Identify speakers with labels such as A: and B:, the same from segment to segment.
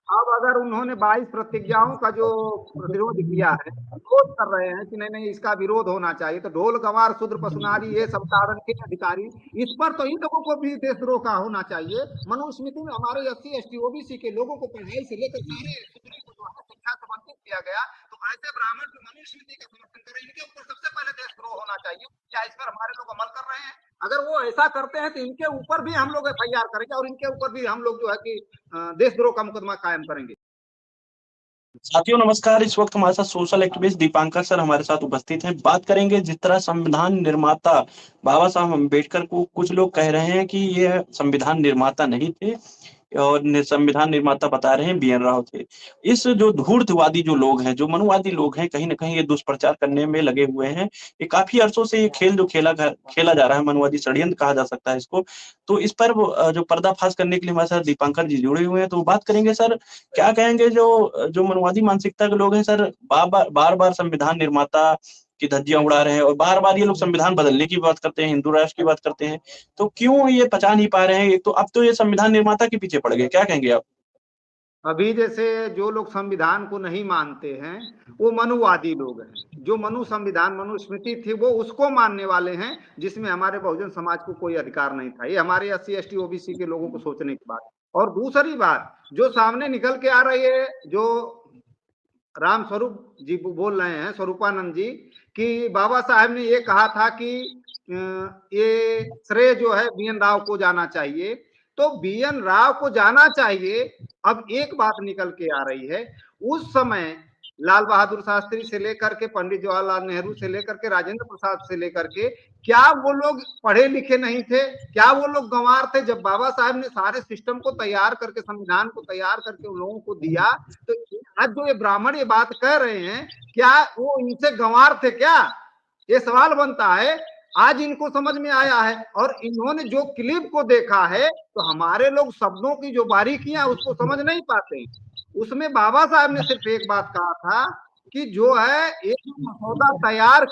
A: अब अगर उन्होंने 22 प्रतिज्ञाओं का जो प्रतिरोध किया है, विरोध कर रहे हैं कि नहीं नहीं इसका विरोध होना चाहिए, तो ढोल गंवार शूद्र पशुनारी ये सब साधन के अधिकारी, इस पर तो इन लोगों को भी देशद्रोह का होना चाहिए। मनुस्मृति में हमारे SC ST OBC के लोगों को पढ़ाई से लेकर सारे शूद्रों को जो है शिक्षा से वंचित किया गया, तो ऐसे ब्राह्मण जो मनुस्मृति का समर्थन करें, इनके ऊपर सबसे पहले देशद्रोह होना चाहिए। क्या इस पर हमारे लोग अमल कर रहे हैं? अगर वो ऐसा करते हैं तो इनके ऊपर भी हम लोग FIR करेंगे और इनके ऊपर भी हम लोग जो है कि देशद्रोह का मुकदमा कायम करेंगे।
B: साथियों नमस्कार। इस वक्त हमारे साथ सोशल एक्टिविस्ट दीपांकर सर हमारे साथ उपस्थित हैं। बात करेंगे जिस तरह संविधान निर्माता बाबा साहब अम्बेडकर को कुछ लोग कह रहे हैं कि ये संविधान निर्माता नहीं थे और संविधान निर्माता बता रहे हैं BN राव थे। इस जो धूर्तवादी जो लोग हैं, जो मनुवादी लोग हैं, कहीं न कहीं ये दुष्प्रचार करने में लगे हुए हैं। ये काफ़ी अरसों से ये खेल जो खेला जा रहा है, मनुवादी षड्यंत्र कहा जा सकता है इसको। तो इस पर जो पर्दाफ़ाश करने के लिए हमारे साथ दीपांकर जी जुड़े हुए हैं, तो बात करेंगे सर, क्या कहेंगे जो जो मनुवादी मानसिकता के लोग हैं सर, बार-बार संविधान निर्माता की धज्जियाँ उड़ा रहे हैं और बार-बार ये लोग संविधान बदलने की बात करते हैं, हिंदू राष्ट्र की बात करते हैं। तो क्यों ये पचा नहीं पा रहे हैं? एक तो अब तो ये संविधान निर्माता के पीछे पड़ गए, क्या कहेंगे आप?
A: अभी जैसे जो लोग संविधान को नहीं मानते हैं, वो मनुवादी लोग हैं। जो संविधान मनुस्मृति थी वो उसको मानने वाले हैं, जिसमें हमारे बहुजन समाज को कोई अधिकार नहीं था। ये हमारे SC ST OBC के लोगों को सोचने की बात। और दूसरी बात जो सामने निकल के आ रही है, जो राम स्वरूप जी बोल रहे हैं, स्वरूपानंद जी, कि बाबा साहब ने ये कहा था कि ये श्रेय जो है BN राव को जाना चाहिए। तो BN राव को जाना चाहिए। अब एक बात निकल के आ रही है, उस समय लाल बहादुर शास्त्री से लेकर के पंडित जवाहरलाल नेहरू से लेकर के राजेंद्र प्रसाद से लेकर के, क्या वो लोग पढ़े लिखे नहीं थे? क्या वो लोग गंवार थे? जब बाबा साहब ने सारे सिस्टम को तैयार करके, संविधान को तैयार करके उन लोगों को दिया, तो आज जो ये ब्राह्मण ये बात कह रहे हैं, क्या वो इनसे गंवार थे क्या? ये सवाल बनता है। आज इनको समझ में आया है और इन्होंने जो क्लिप को देखा है, तो हमारे लोग शब्दों की जो बारीकियां उसको समझ नहीं पाते। उसमें बाबा साहब ने सिर्फ एक बात कहा था कि जो है एक मसौदा तैयार,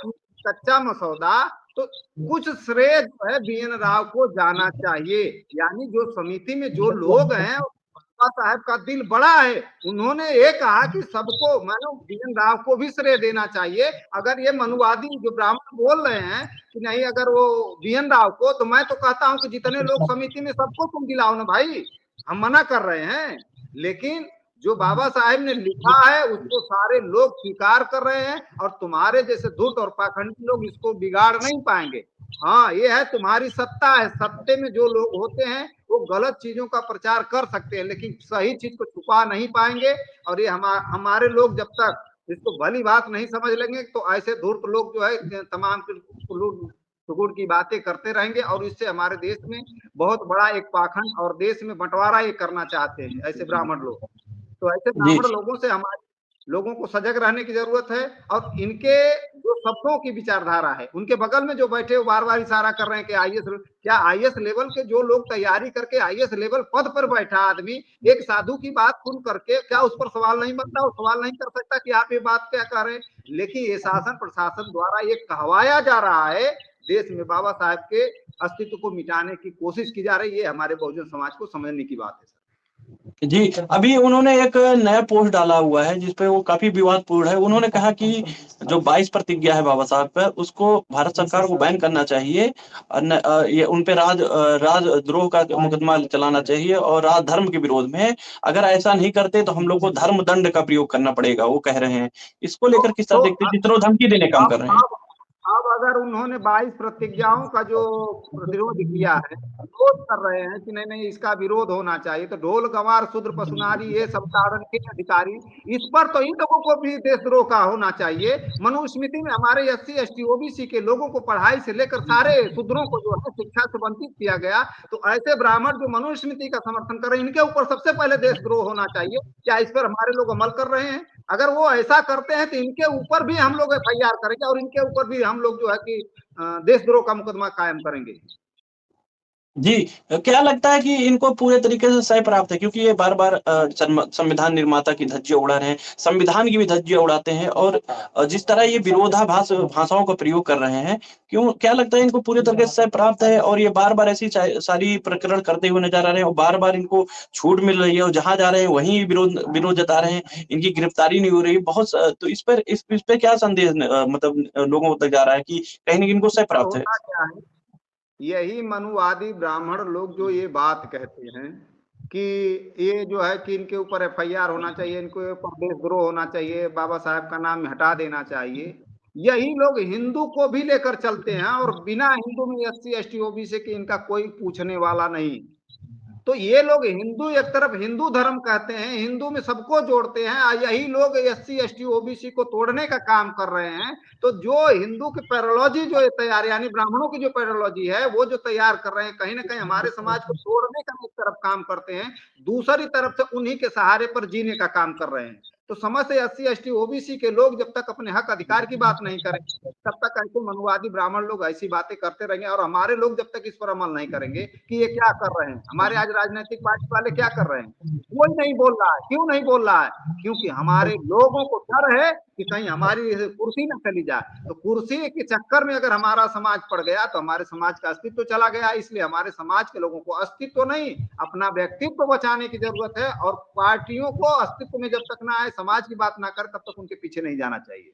A: कच्चा मसौदा, तो कुछ श्रेय जो है BN राव को जाना चाहिए। यानी जो समिति में जो लोग हैं, बाबा साहब का दिल बड़ा है। उन्होंने ये कहा कि सबको, मानो BN राव को भी श्रेय देना चाहिए। अगर ये मनुवादी जो ब्राह्मण बोल रहे हैं कि नहीं अगर वो BN राव को, तो मैं तो कहता हूं कि जितने लोग समिति में सबको तुम दिलाओ ना भाई। हम मना कर रहे हैं, लेकिन जो बाबा साहेब ने लिखा है उसको सारे लोग स्वीकार कर रहे हैं, और तुम्हारे जैसे धूर्त और पाखंडी लोग इसको बिगाड़ नहीं पाएंगे। हाँ, ये है तुम्हारी सत्ता है। सत्ते में जो लोग होते हैं वो गलत चीजों का प्रचार कर सकते हैं, लेकिन सही चीज को छुपा नहीं पाएंगे। और ये हमारे लोग जब तक इसको भली बात नहीं समझ लेंगे, तो ऐसे धूर्त लोग जो है तमाम टुकुड़ की बातें करते रहेंगे, और इससे हमारे देश में बहुत बड़ा एक पाखंड और देश में बंटवारा ये करना चाहते हैं ऐसे ब्राह्मण लोग। तो ऐसे
B: जी,
A: ब्राह्मण लोगों से हमारे लोगों को सजग रहने की जरूरत है। और इनके जो शब्दों की विचारधारा है, उनके बगल में जो बैठे वो बार बार इशारा कर रहे हैं कि क्या IS लेवल के जो लोग तैयारी करके IS लेवल पद पर बैठा आदमी एक साधु की बात सुन करके क्या उस पर सवाल नहीं बनता? वो सवाल नहीं कर सकता कि आप ये बात क्या कह रहे हैं? लेकिन ये शासन प्रशासन द्वारा ये कहवाया जा रहा है, देश में बाबा साहब के अस्तित्व को मिटाने की कोशिश की जा रही है। ये हमारे बहुजन समाज को समझने की बात है।
B: जी। अभी उन्होंने एक नया पोस्ट डाला हुआ है जिसपे वो काफ़ी विवादपूर्ण है। उन्होंने कहा कि जो 22 प्रतिज्ञा है बाबा साहब पे, उसको भारत सरकार को बैन करना चाहिए और ये उन पे राजद्रोह का मुकदमा चलाना चाहिए और राजधर्म के विरोध में। अगर ऐसा नहीं करते तो हम लोग को धर्म दंड का प्रयोग करना पड़ेगा, वो कह रहे हैं। इसको
A: तो,
B: लेकर किस तरह
A: तो
B: देखते हैं? जिस तरह वो धमकी देने का काम
A: अब
B: कर रहे हैं।
A: अब अब अगर उन्होंने 22 प्रतिज्ञाओं का जो प्रतिरोध किया है, विरोध कर रहे हैं कि नहीं नहीं इसका विरोध होना चाहिए, तो ढोल गंवार शूद्र पशुनारी ये सब साधन के अधिकारी, इस पर तो इन लोगों को भी देशद्रोह का होना चाहिए। मनुस्मृति में हमारे SC ST OBC के लोगों को पढ़ाई से लेकर सारे शूद्रों को जो है शिक्षा से वंचित किया गया, तो ऐसे ब्राह्मण जो मनुस्मृति का समर्थन कर रहे हैं, इनके ऊपर सबसे पहले देशद्रोह होना चाहिए। क्या इस पर हमारे लोग अमल कर रहे हैं? अगर वो ऐसा करते हैं तो इनके ऊपर भी हम लोग FIR करेंगे और इनके ऊपर भी हम लोग जो है कि देशद्रोह का मुकदमा कायम करेंगे।
B: जी, क्या लगता है कि इनको पूरे तरीके से सही प्राप्त है? क्योंकि ये बार-बार संविधान निर्माता की धज्जियाँ उड़ा रहे हैं, संविधान की भी धज्जियाँ उड़ाते हैं और जिस तरह ये विरोधाभास भाषाओं का प्रयोग कर रहे हैं, क्या लगता है इनको पूरे तरीके से सही प्राप्त है और ये बार-बार ऐसी सारी प्रकरण करते हुए नज़र आ रहे हैं और बार-बार इनको छूट मिल रही है और जहाँ जा रहे हैं वहीं विरोध विरोध जता रहे हैं, इनकी गिरफ्तारी नहीं हो रही। तो इस पे क्या संदेश मतलब लोगों तक जा रहा है कि कहीं न कहीं इनको सही
A: पर
B: प्राप्त है?
A: होता क्या है, यही मनुवादी ब्राह्मण लोग जो ये बात कहते हैं कि ये जो है कि इनके ऊपर एफआईआर होना चाहिए, इनके ऊपर देशद्रोह होना चाहिए, बाबा साहेब का नाम हटा देना चाहिए, यही लोग हिंदू को भी लेकर चलते हैं और बिना हिंदू में एससी एसटी ओबीसी के इनका कोई पूछने वाला नहीं। तो ये लोग हिंदू एक तरफ हिंदू धर्म कहते हैं, हिंदू में सबको जोड़ते हैं, यही लोग एससी एसटी ओबीसी को तोड़ने का काम कर रहे हैं। तो जो हिंदू की पैरोलॉजी जो तैयार, यानी ब्राह्मणों की जो पैरोलॉजी है वो जो तैयार कर रहे हैं, कहीं ना कहीं हमारे समाज को तोड़ने का एक तरफ काम करते हैं, दूसरी तरफ से उन्हीं के सहारे पर जीने का काम कर रहे हैं। तो समझ से एससी एसटी ओबीसी के लोग जब तक अपने हक अधिकार की बात नहीं करेंगे, तब तक ऐसे मनुवादी ब्राह्मण लोग ऐसी बातें करते रहेंगे, और हमारे लोग जब तक इस पर अमल नहीं करेंगे कि ये क्या कर रहे हैं, हमारे आज राजनीतिक पार्टी वाले क्या कर रहे हैं, कोई नहीं बोल रहा है। क्यों नहीं बोल रहा है? क्योंकि हमारे लोगों को डर है कि कहीं हमारी कुर्सी ना चली जाए। तो कुर्सी के चक्कर में अगर हमारा समाज पड़ गया तो हमारे समाज का अस्तित्व चला गया। इसलिए हमारे समाज के लोगों को अस्तित्व नहीं, अपना व्यक्तित्व बचाने की जरूरत है, और पार्टियों को अस्तित्व में जब तक ना आए, समाज की बात ना करे, तब तक उनके पीछे नहीं जाना चाहिए।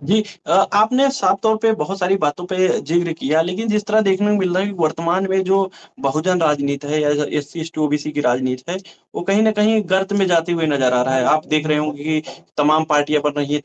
B: जी, आपने साफ तौर पे बहुत सारी बातों पे ज़िक्र किया, लेकिन जिस तरह देखने को मिल रहा है कि वर्तमान में जो बहुजन राजनीति है या एससी, एसटी, ओबीसी की राजनीति है, वो कहीं न कहीं गर्त में जाते हुए नज़र आ रहा है। आप देख रहे होंगे कि तमाम पार्टियाँ बन रही हैं,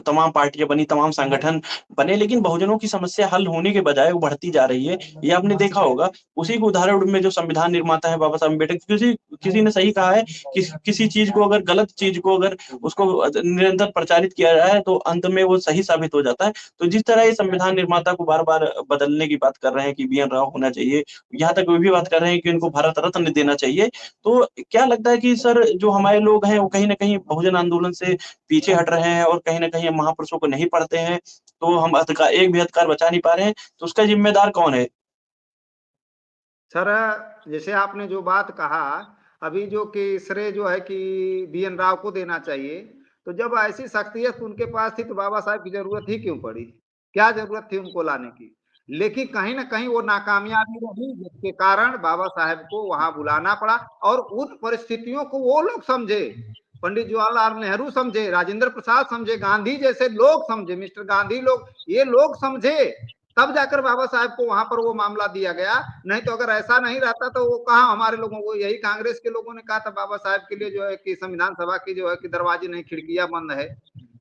B: तमाम पार्टियाँ बनी, तमाम संगठन बने, लेकिन बहुजनों की समस्या हल होने के बजाय वो बढ़ती जा रही है। ये आपने देखा होगा। उसी के उदाहरण में जो संविधान निर्माता है बाबा साहब अम्बेडकर, किसी किसी ने सही कहा है कि किसी चीज़ को अगर गलत चीज़ को अगर उसको निरंतर प्रचारित किया जाए तो अंत में वो सही साबित हो जाता है। तो जिस तरह ये संविधान निर्माता को बार-बार बदलने की बात कर रहे हैं कि बीएन राव होना चाहिए, यहाँ तक वो भी बात कर रहे हैं कि उनको भारत रत्न देना चाहिए। तो क्या लगता है कि सर जो हमारे लोग हैं वो कहीं न कहीं बहुजन आंदोलन से पीछे हट रहे हैं और कहीं न कहीं हम महापुरुषों को नहीं पढ़ते हैं, तो हम एक भी अधिकार बचा नहीं पा रहे हैं, तो उसका ज़िम्मेदार कौन है?
A: सर, जैसे आपने जो बात कहा अभी, जो कि श्रेय जो है कि बीएन राव को देना चाहिए, तो जब ऐसी शख्सियत उनके पास थी तो बाबा साहब की जरूरत ही क्यों पड़ी? क्या जरूरत थी उनको लाने की? लेकिन कहीं ना कहीं वो नाकामयाबी रही, जिसके कारण बाबा साहब को वहां बुलाना पड़ा, और उन परिस्थितियों को वो लोग समझे, पंडित जवाहरलाल नेहरू समझे, राजेंद्र प्रसाद समझे, गांधी जैसे लोग समझे, मिस्टर गांधी लोग, ये लोग समझे, तब जाकर बाबा साहब को वहां पर वो मामला दिया गया। नहीं तो अगर ऐसा नहीं रहता तो वो कहा, हमारे लोगों को, यही कांग्रेस के लोगों ने कहा था बाबा साहब के लिए जो है कि संविधान सभा की जो है कि दरवाजे नहीं, खिड़कियां बंद है।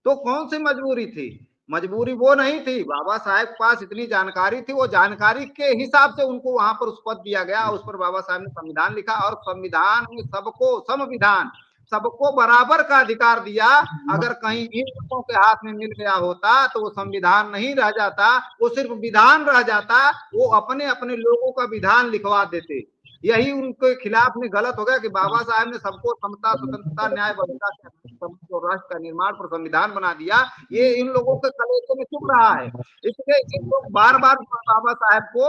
A: तो कौन सी मजबूरी थी? मजबूरी वो नहीं थी, बाबा साहब के पास इतनी जानकारी थी, वो जानकारी के हिसाब से उनको वहां पर उस पद दिया गया, उस पर बाबा साहब ने संविधान लिखा, और संविधान में सबको संविधान, सबको बराबर का अधिकार दिया। अगर कहीं इन लोगों के हाथ में मिल गया होता तो वो संविधान नहीं रह जाता, वो सिर्फ विधान रह जाता, वो अपने अपने लोगों का विधान लिखवा देते। यही उनके खिलाफ में गलत हो गया कि बाबा साहब ने सबको समता, स्वतंत्रता, न्याय, बंधुता और राष्ट्र का निर्माण पर संविधान बना दिया। ये इन लोगों के कलेजे में चुभ रहा है, इसलिए ये लोग बार बार बाबा साहब को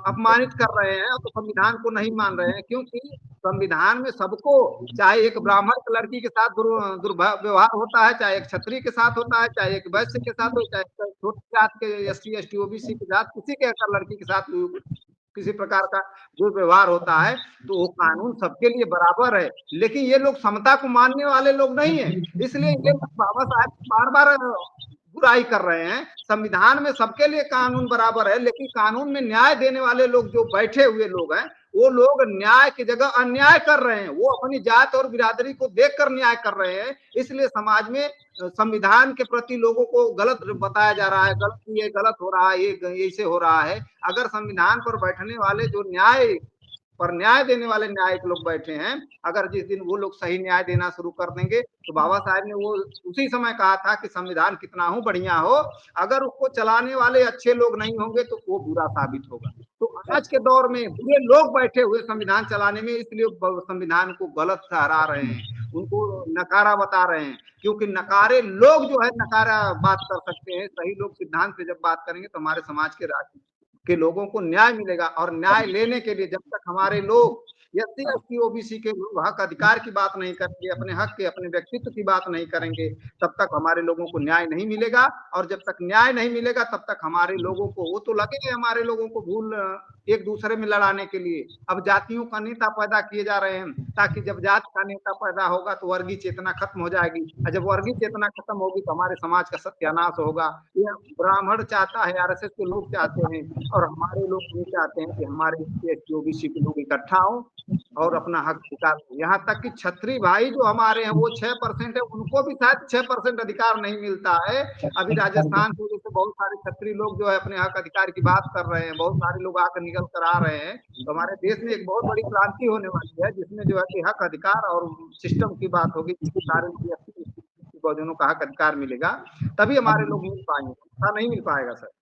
A: अपमानित कर रहे हैं, तो संविधान को नहीं मान रहे हैं, क्योंकि संविधान में सबको, चाहे एक ब्राह्मण लड़की के साथ दुर्व्यवहार होता है, चाहे एक क्षत्रिय के साथ होता है, चाहे एक वैश्य के साथ हो, चाहे छोटी जात के एससी एसटी ओबीसी के साथ, किसी के अगर लड़की के साथ किसी प्रकार का जो व्यवहार होता है, तो वो कानून सबके लिए बराबर है। लेकिन ये लोग समता को मानने वाले लोग नहीं है, इसलिए ये बाबा साहब बार बार बुराई कर रहे हैं। संविधान में सबके लिए कानून बराबर है, लेकिन कानून में न्याय देने वाले लोग जो बैठे हुए लोग हैं, वो लोग न्याय की जगह अन्याय कर रहे हैं, वो अपनी जात और बिरादरी को देखकर न्याय कर रहे हैं। इसलिए समाज में संविधान के प्रति लोगों को गलत बताया जा रहा है, गलत, ये गलत हो रहा है, ये ऐसे हो रहा है। अगर संविधान पर बैठने वाले जो न्याय पर न्याय देने वाले न्यायिक लोग बैठे हैं, अगर जिस दिन वो लोग सही न्याय देना शुरू कर देंगे, तो बाबा साहब ने वो उसी समय कहा था कि संविधान कितना हो बढ़िया हो, अगर उसको चलाने वाले अच्छे लोग नहीं होंगे तो वो बुरा साबित होगा। तो आज के दौर में बुरे लोग बैठे हुए संविधान चलाने में, इसलिए संविधान को गलत ठहरा रहे हैं, उनको नकारा बता रहे हैं, क्योंकि नकारे लोग जो है नकारा बात कर सकते हैं, सही लोग सिद्धांत पे जब बात करेंगे तो हमारे समाज के राज कि लोगों को न्याय मिलेगा। और न्याय लेने के लिए जब तक हमारे लोग SC ST OBC के लोग हक अधिकार की बात नहीं करेंगे, अपने हक के अपने व्यक्तित्व की बात नहीं करेंगे, तब तक हमारे लोगों को न्याय नहीं मिलेगा। और जब तक न्याय नहीं मिलेगा तब तक हमारे लोगों को, वो तो लगेंगे हमारे लोगों को भूल एक दूसरे में लड़ाने के लिए। अब जातियों का नेता पैदा किए जा रहे हैं, ताकि जब जाति का नेता पैदा होगा तो वर्गीय चेतना खत्म हो जाएगी, और जब वर्गीय चेतना खत्म होगी तो हमारे समाज का सत्यानाश होगा। ये ब्राह्मण चाहता है, RSS के लोग चाहते हैं, और हमारे लोग ये चाहते हैं कि हमारे SC ST OBC के लोग इकट्ठा हो और अपना हक अधिकार। यहाँ तक कि छत्री भाई जो हमारे हैं वो 6% है, उनको भी शायद 6% अधिकार नहीं मिलता है। अभी राजस्थान से जैसे बहुत सारे छत्री लोग जो है अपने हक अधिकार की बात कर रहे हैं, बहुत सारे लोग आकर निकल कर आ रहे हैं। तो हमारे देश में एक बहुत बड़ी क्रांति होने वाली है, जिसमें जो है कि हक अधिकार और सिस्टम की बात होगी, जिसके कारण बहुजनों का हक अधिकार मिलेगा, तभी हमारे लोग मिल पाएंगे, नहीं मिल पाएगा सर।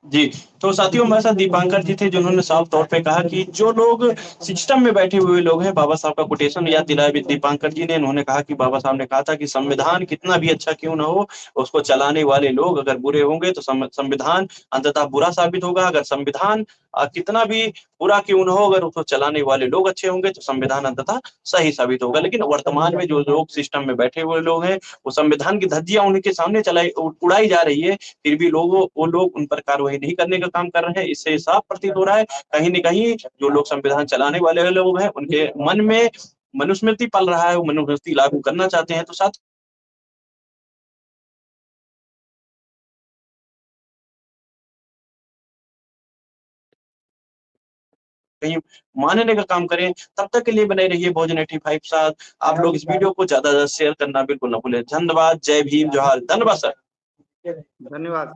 B: जी, तो साथियों हमारे साथ दीपांकर जी थे, जिन्होंने साफ तौर पे कहा कि जो लोग सिस्टम में बैठे हुए लोग हैं, बाबा साहब का कोटेशन याद दिलाया भी दीपांकर जी ने। उन्होंने कहा कि बाबा साहब ने कहा था कि संविधान कितना भी अच्छा क्यों ना हो, उसको चलाने वाले लोग अगर बुरे होंगे तो संविधान अंततः बुरा साबित होगा। अगर संविधान कितना भी बुरा क्यों ना हो, अगर उसको चलाने वाले लोग अच्छे होंगे तो संविधान अंततः सही साबित होगा। लेकिन वर्तमान में जो लोग सिस्टम में बैठे हुए लोग हैं, वो संविधान की धज्जियां उनके सामने उड़ाई जा रही है, फिर भी वो लोग उन पर कार्रवाई नहीं करने का काम कर रहे हैं। इससे साफ प्रतीत हो रहा है कहीं न कहीं जो लोग संविधान चलाने वाले लोग हैं, उनके मन में मनुस्मृति पल रहा है, वो मनुस्मृति लागू करना चाहते हैं। तो साथ कहीं मानने का काम करें। तब तक के लिए बने रहिए भोजन 85 साथ। आप लोग इस वीडियो को ज्यादा शेयर करना बिल्कुल ना भूलें। धन्यवाद। जय भीम, जोहार। धन्यवाद सर।
A: धन्यवाद।